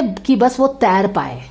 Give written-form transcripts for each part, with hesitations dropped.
कि बस वो तैर पाए।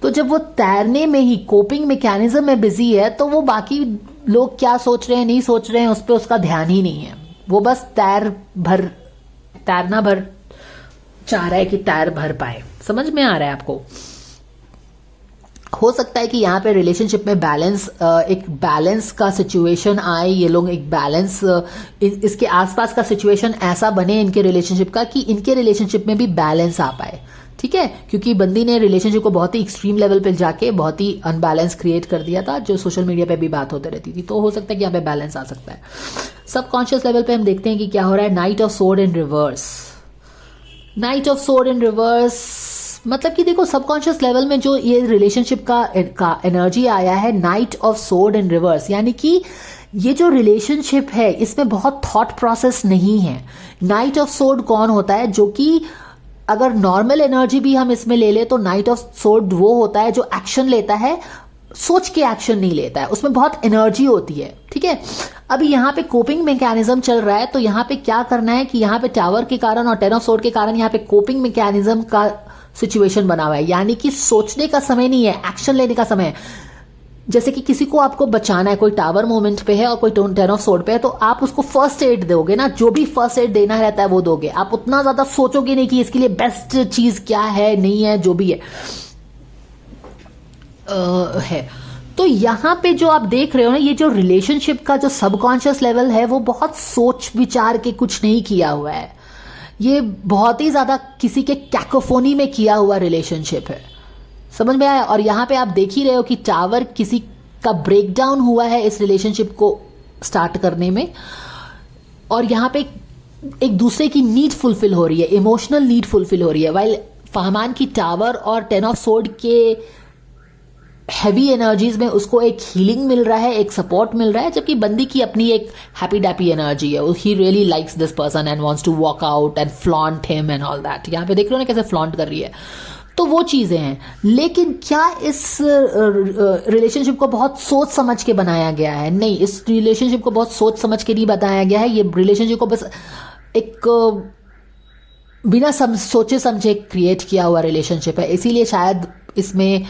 तो जब वो तैरने में ही कोपिंग मैकेनिज्म में बिजी है तो वो बाकी लोग क्या सोच रहे हैं नहीं सोच रहे हैं उस पर उसका ध्यान ही नहीं है। वो बस तैरना भर चाह रहा है कि तैर भर पाए। समझ में आ रहा है आपको? हो सकता है कि यहाँ पे रिलेशनशिप में एक बैलेंस का सिचुएशन आए, ये लोग एक बैलेंस इसके आसपास का सिचुएशन ऐसा बने इनके रिलेशनशिप का कि इनके रिलेशनशिप में भी बैलेंस आ पाए। ठीक है, क्योंकि बंदी ने रिलेशनशिप को बहुत ही एक्सट्रीम लेवल पे जाके बहुत ही अनबैलेंस क्रिएट कर दिया था, जो सोशल मीडिया पे भी बात होते रहती थी। तो हो सकता है कि यहाँ पे बैलेंस आ सकता है। सबकॉन्शियस लेवल पे हम देखते हैं कि क्या हो रहा है। Night of sword in reverse. Night of sword in reverse मतलब कि देखो सबकॉन्शियस लेवल में जो ये रिलेशनशिप का एनर्जी आया है, night of sword in reverse, यानी कि ये जो रिलेशनशिप है इसमें बहुत थॉट प्रोसेस नहीं है। नाइट ऑफ सोर्ड कौन होता है? जो कि अगर नॉर्मल एनर्जी भी हम इसमें ले ले तो नाइट ऑफ सोर्ड वो होता है जो एक्शन लेता है, सोच के एक्शन नहीं लेता है, उसमें बहुत एनर्जी होती है। ठीक है, अभी यहाँ पे कोपिंग मैकेनिज्म चल रहा है, तो यहाँ पे क्या करना है कि यहाँ पे टावर के कारण और 10 ऑफ सोर्ड के कारण यहाँ पे कोपिंग मैकेनिज्म का सिचुएशन बना हुआ है, यानी कि सोचने का समय नहीं है, एक्शन लेने का समय है। जैसे कि किसी को आपको बचाना है, कोई टावर मोमेंट पे है और कोई 10 ऑफ सोर्ड पे है, तो आप उसको फर्स्ट एड दोगे ना, जो भी फर्स्ट एड देना रहता है वो दोगे। आप उतना ज्यादा सोचोगे नहीं कि इसके लिए बेस्ट चीज क्या है, नहीं है, जो भी है। तो यहां पे जो आप देख रहे हो ना, ये जो रिलेशनशिप का जो सबकॉन्शियस लेवल है वो बहुत सोच विचार के कुछ नहीं किया हुआ है, ये बहुत ही ज्यादा किसी के कैकोफोनी में किया हुआ रिलेशनशिप है। समझ में आया? और यहां पे आप देख ही रहे हो कि टावर किसी का ब्रेकडाउन हुआ है इस रिलेशनशिप को स्टार्ट करने में, और यहां पे एक दूसरे की नीड फुलफिल हो रही है, इमोशनल नीड फुलफिल हो रही है। वाइल फहमान की टावर और 10 ऑफ सोर्ड के हैवी एनर्जीज में उसको एक हीलिंग मिल रहा है, एक सपोर्ट मिल रहा है, जबकि बंदी की अपनी एक हैप्पी डैप्पी एनर्जी है। He really likes this person and wants to walk out and flaunt him and all that. यहाँ पे देख रहे हो ना कैसे फ्लॉन्ट कर रही है। तो वो चीजें हैं, लेकिन क्या इस रिलेशनशिप को बहुत सोच समझ के बनाया गया है? नहीं, इस रिलेशनशिप को बहुत सोच समझ के नहीं बताया गया है। ये रिलेशनशिप को बस एक बिना सोचे समझे क्रिएट किया हुआ रिलेशनशिप है। इसीलिए शायद इसमें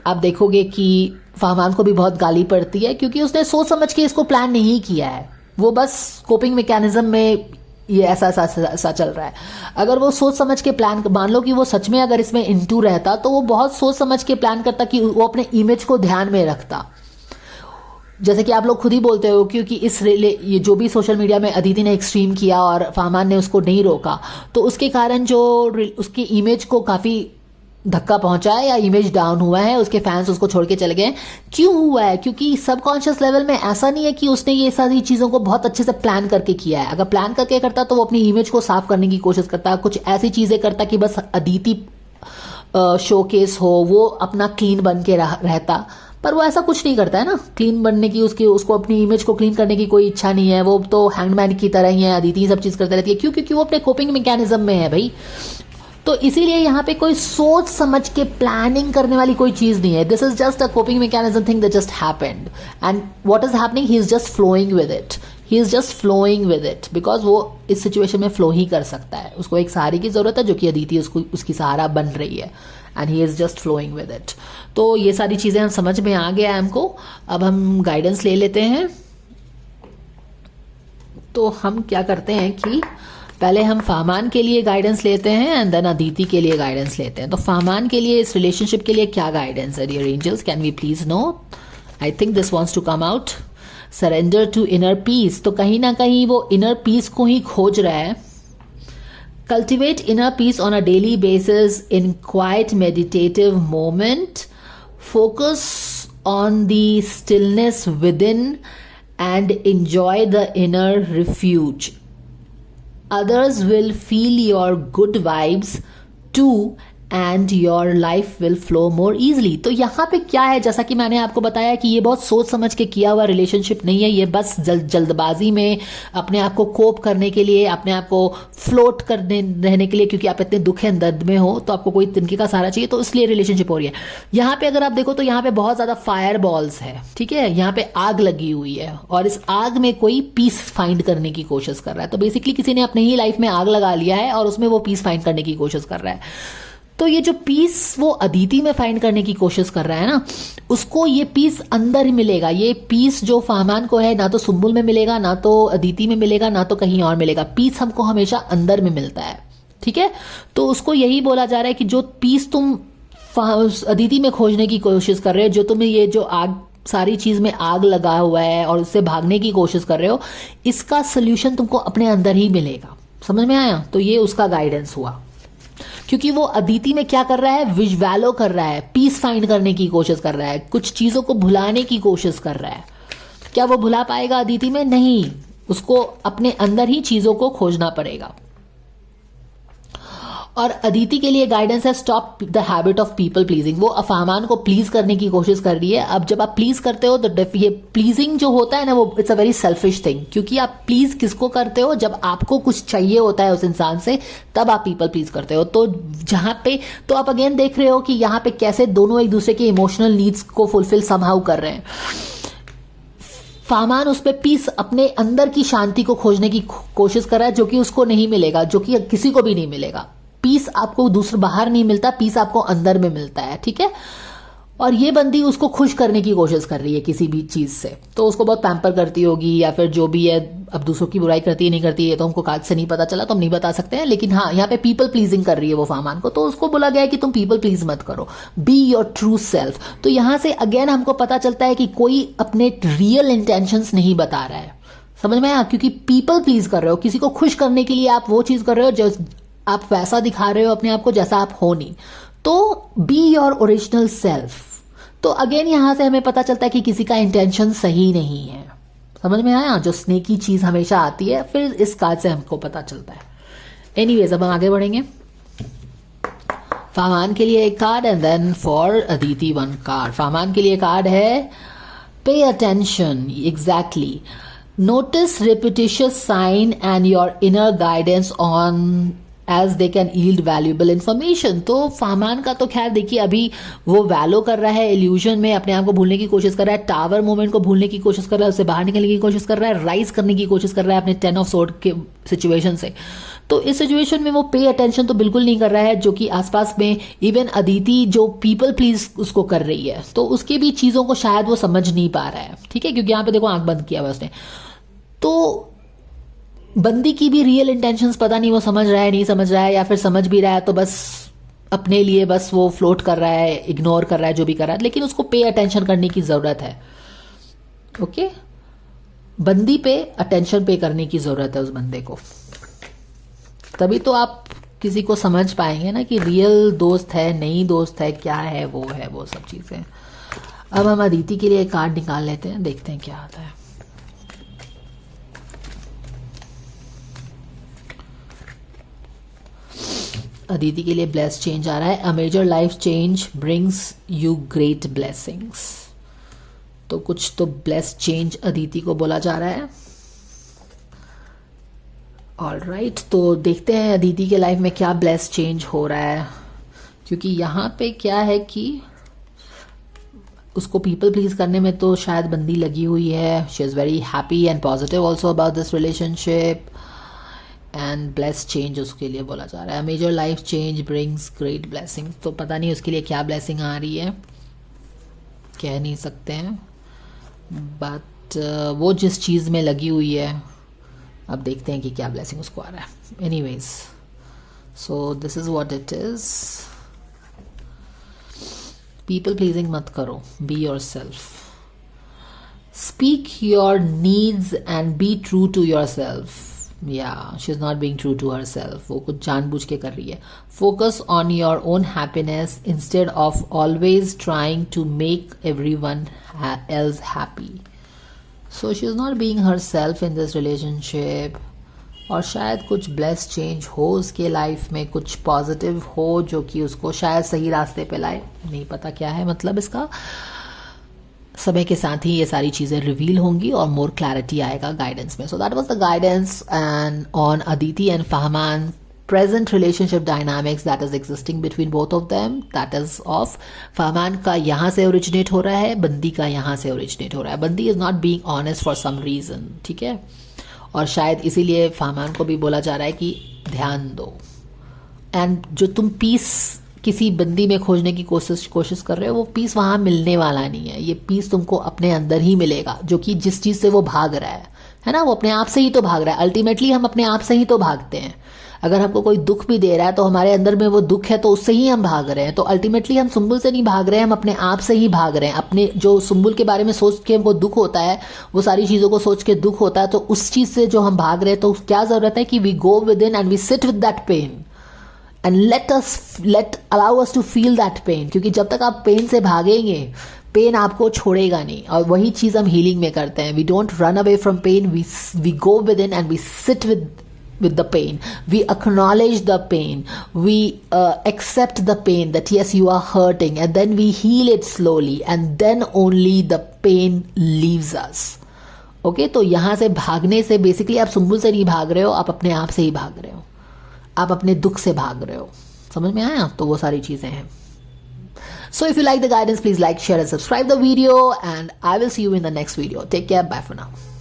आप देखोगे कि फहमान को भी बहुत गाली पड़ती है, क्योंकि उसने सोच समझ के इसको प्लान नहीं किया है। वो बस कोपिंग मैकेनिज्म में ये ऐसा चल रहा है। अगर वो सोच समझ के प्लान, मान लो कि वो सच में अगर इसमें इंटू रहता तो वो बहुत सोच समझ के प्लान करता, कि वो अपने इमेज को ध्यान में रखता। जैसे कि आप लोग खुद ही बोलते हो, क्योंकि ये जो भी सोशल मीडिया में अदिति ने एक्सट्रीम किया और फहमान ने उसको नहीं रोका, तो उसके कारण जो उसकी इमेज को काफी धक्का पहुंचा है या इमेज डाउन हुआ है, उसके फैंस उसको छोड़ के चले गए। क्यों हुआ है? क्योंकि सबकॉन्शियस लेवल में ऐसा नहीं है कि उसने ये सारी चीजों को बहुत अच्छे से प्लान करके किया है। अगर प्लान करके करता तो वो अपनी इमेज को साफ करने की कोशिश करता, कुछ ऐसी चीजें करता कि बस अदिति शोकेस हो, वो अपना क्लीन बन के रहता, पर वो ऐसा कुछ नहीं करता है ना। क्लीन बनने की उसको अपनी इमेज को क्लीन करने की कोई इच्छा नहीं है। वो तो हैंडमैन की तरह ही है, अदिति सब चीज करती रहती है। क्यों? क्योंकि वो अपने कोपिंग मैकेनिज्म में है भाई। तो इसीलिए यहाँ पे कोई सोच समझ के प्लानिंग करने वाली कोई चीज नहीं है। This is just a coping mechanism thing that just happened, and what is happening, he is just flowing with it. He is just flowing with it because वो इस सिचुएशन में फ्लो ही कर सकता है। उसको एक सहारे की जरूरत है, जो कि अदिति उसकी सहारा बन रही है, and he is just flowing with it. तो ये सारी चीजें हम समझ में आ गया हमको। अब हम गाइडेंस ले लेते हैं। तो हम क्या करते हैं कि पहले हम फहमान के लिए गाइडेंस लेते हैं एंड देन अदिति के लिए गाइडेंस लेते हैं। तो फहमान के लिए, इस रिलेशनशिप के लिए क्या गाइडेंस है dear angels? Can we please know? I think this wants to come out. Surrender to inner peace. तो कहीं ना कहीं वो इनर पीस को ही खोज रहा है। Cultivate inner peace on a daily basis in quite meditative moment. Focus on the stillness with in and enjoy the inner refuge. Others will feel your good vibes too and your life will flow more easily. तो यहाँ पे क्या है, जैसा कि मैंने आपको बताया कि ये बहुत सोच समझ के किया हुआ रिलेशनशिप नहीं है। ये बस जल्दबाजी में अपने आप को कोप करने के लिए, अपने आप को फ्लोट करने रहने के लिए, क्योंकि आप इतने दुख एंड दर्द में हो तो आपको कोई तिनके का सहारा चाहिए, तो इसलिए रिलेशनशिप हो रही है। यहाँ पे अगर आप देखो तो यहाँ पे बहुत ज्यादा फायर बॉल्स है, ठीक है, यहाँ पे आग लगी हुई है और इस आग में कोई पीस फाइंड करने की कोशिश कर रहा है। तो बेसिकली किसी ने अपने ही लाइफ में आग लगा लिया है और उसमें वो पीस फाइंड करने की कोशिश कर रहा है। तो ये जो पीस वो अदिति में फाइंड करने की कोशिश कर रहा है ना, उसको ये पीस अंदर ही मिलेगा। ये पीस जो फहमान को है ना तो सुम्बुल में मिलेगा, ना तो अदिति में मिलेगा, ना तो कहीं और मिलेगा। पीस हमको हमेशा अंदर में मिलता है, ठीक है। तो उसको यही बोला जा रहा है कि जो पीस तुम अदिति में खोजने की कोशिश कर रहे हो, जो तुम्हें ये जो आग, सारी चीज में आग लगा हुआ है और उससे भागने की कोशिश कर रहे हो, इसका सोल्यूशन तुमको अपने अंदर ही मिलेगा। समझ में आया? तो ये उसका गाइडेंस हुआ, क्योंकि वो अदिति में क्या कर रहा है, विजुअलो कर रहा है, पीस फाइंड करने की कोशिश कर रहा है, कुछ चीजों को भुलाने की कोशिश कर रहा है। क्या वो भुला पाएगा अदिति में? नहीं, उसको अपने अंदर ही चीजों को खोजना पड़ेगा। और अदिति के लिए गाइडेंस है stop the habit of people pleasing. वो फहमान को प्लीज करने की कोशिश कर रही है। अब जब आप प्लीज करते हो तो ये प्लीजिंग जो होता है ना, वो it's a very selfish thing, क्योंकि आप प्लीज किसको करते हो, जब आपको कुछ चाहिए होता है उस इंसान से, तब आप पीपल प्लीज करते हो। तो जहां पे, तो आप अगेन देख रहे हो कि यहाँ पे कैसे दोनों एक दूसरे के इमोशनल नीड्स को फुलफिल समहाउ कर रहे हैं। फहमान उस पर पीस, अपने अंदर की शांति को खोजने की कोशिश कर रहा है, जो कि उसको नहीं मिलेगा, जो कि किसी को भी नहीं मिलेगा। पीस आपको दूसरे बाहर नहीं मिलता, पीस आपको अंदर में मिलता है, ठीक है। और ये बंदी उसको खुश करने की कोशिश कर रही है किसी भी चीज से, तो उसको बहुत पैम्पर करती होगी या फिर जो भी है। अब दूसरों की बुराई करती है नहीं करती है तो हमको कागज से नहीं पता चला, तो हम नहीं बता सकते हैं, लेकिन हाँ यहाँ पे पीपल प्लीजिंग कर रही है वो फहमान को। तो उसको बोला गया है कि तुम पीपल प्लीज मत करो, बी योर ट्रू सेल्फ। तो यहां से अगेन हमको पता चलता है कि कोई अपने रियल इंटेंशंस नहीं बता रहा है। समझ में आया? क्योंकि पीपल प्लीज कर रहे हो, किसी को खुश करने के लिए आप वो चीज कर रहे हो जो आप वैसा दिखा रहे हो अपने आप को जैसा आप हो नहीं। तो बी योर ओरिजिनल सेल्फ। तो अगेन यहां से हमें पता चलता है कि किसी का इंटेंशन सही नहीं है। समझ में आया? जो स्नेकी चीज हमेशा आती है, फिर इस कार्ड से हमको पता चलता है। एनीवेज, अब हम आगे बढ़ेंगे। फहमान के लिए एक card and then for Aditi one card. Fahman के लिए कार्ड है pay attention. Exactly, notice repetitious sign and your inner guidance on as they can yield valuable information। तो फहमान का तो खैर देखिए, अभी वो वैलो कर रहा है, इल्यूजन में अपने आप को भूलने की कोशिश कर रहा है, टावर मोमेंट को भूलने की कोशिश कर रहा है, उससे बाहर निकलने की कोशिश कर रहा है, राइज करने की कोशिश कर रहा है अपने 10 ऑफ सोर्ड के सिचुएशन से। तो इस सिचुएशन में वो पे अटेंशन तो बिल्कुल नहीं कर रहा है, जो कि आसपास में इवन अदिति जो पीपल प्लीज उसको कर रही है, तो उसकी भी चीजों को शायद वो समझ नहीं पा रहा है, ठीक है। क्योंकि यहाँ पे देखो आंख बंद किया हुआ उसने। तो बंदी की भी रियल इंटेंशंस पता नहीं वो समझ रहा है, नहीं समझ रहा है, या फिर समझ भी रहा है तो बस अपने लिए बस वो फ्लोट कर रहा है, इग्नोर कर रहा है, जो भी कर रहा है। लेकिन उसको पे अटेंशन करने की जरूरत है। ओके, बंदी पे अटेंशन पे करने की जरूरत है उस बंदे को, तभी तो आप किसी को समझ पाएंगे ना कि रियल दोस्त है, नहीं दोस्त है, क्या है, वो सब चीजें। अब हम अदिति के लिए कार्ड निकाल लेते हैं, देखते हैं क्या आता है। अदिति के लिए ब्लेस चेंज आ रहा है। A major life change brings you great blessings. तो कुछ तो ब्लेस चेंज अदिति को बोला जा रहा है। ऑलराइट, तो देखते हैं अदिति के लाइफ में क्या ब्लेस चेंज हो रहा है। क्योंकि यहाँ पे क्या है कि उसको पीपल प्लीज करने में तो शायद बंदी लगी हुई है। She is very happy and positive also about this relationship and bless change उसके लिए बोला जा रहा है। Major life change brings great blessing. तो पता नहीं उसके लिए क्या ब्लेसिंग आ रही है, कह नहीं सकते हैं, बट वो जिस चीज़ में लगी हुई है, अब देखते हैं कि क्या ब्लेसिंग उसको आ रहा है। Anyways, so this is what it is. People pleasing मत करो, be yourself, speak your needs and be true to yourself. Yeah, she's not being true to herself. वो कुछ जानबूझ के कर रही है। Focus on your own happiness instead of always trying to make everyone else happy. So she's not being herself in this relationship. और शायद कुछ blessed change हो उसके लाइफ में, कुछ पॉजिटिव हो जो कि उसको शायद सही रास्ते पे लाए। नहीं पता क्या है मतलब इसका। समय के साथ ही ये सारी चीजें रिवील होंगी और मोर क्लैरिटी आएगा गाइडेंस में। So that was the guidance and on Aditi and Fahman present relationship dynamics that is existing between both of them, that is of Fahman का यहाँ से ओरिजिनेट हो रहा है, बंदी का यहाँ से ओरिजिनेट हो रहा है। बंदी is not being honest for some reason, ठीक है, और शायद इसीलिए फहमान को भी बोला जा रहा है कि ध्यान दो। एंड जो तुम पीस किसी बंदी में खोजने की कोशिश कर रहे हो, वो पीस वहां मिलने वाला नहीं है। ये पीस तुमको अपने अंदर ही मिलेगा, जो कि जिस चीज से वो भाग रहा है ना, वो अपने आप से ही तो भाग रहा है। अल्टीमेटली हम अपने आप से ही तो भागते हैं। अगर हमको कोई दुख भी दे रहा है तो हमारे अंदर में वो दुख है, तो उससे ही हम भाग रहे हैं। तो अल्टीमेटली हम सुंबुल से नहीं भाग रहे हैं, हम अपने आप से ही भाग रहे हैं। अपने जो सुंबुल के बारे में सोच के हमको दुख होता है, वो सारी चीजों को सोच के दुख होता है, तो उस चीज से जो हम भाग रहे हैं, तो क्या जरूरत है कि we go within and we sit with that pain and let allow us to feel that pain. क्योंकि जब तक आप पेन से भागेंगे, पेन आपको छोड़ेगा नहीं। और वही चीज हम हीलिंग में करते हैं। We don't run away from pain, we go within and we sit with the pain. We acknowledge the pain. We accept the pain that yes, you are hurting, and then we heal it slowly, and then only the pain leaves us. Okay, तो यहां से भागने से basically आप सुंबुल से नहीं भाग रहे हो, आप अपने आप से ही भाग रहे हो, आप अपने दुख से भाग रहे हो। समझ में आया? तो वो सारी चीजें हैं। So if you like the guidance, please like, share and subscribe the video, and I will see you in the next video. Take care. Bye for now.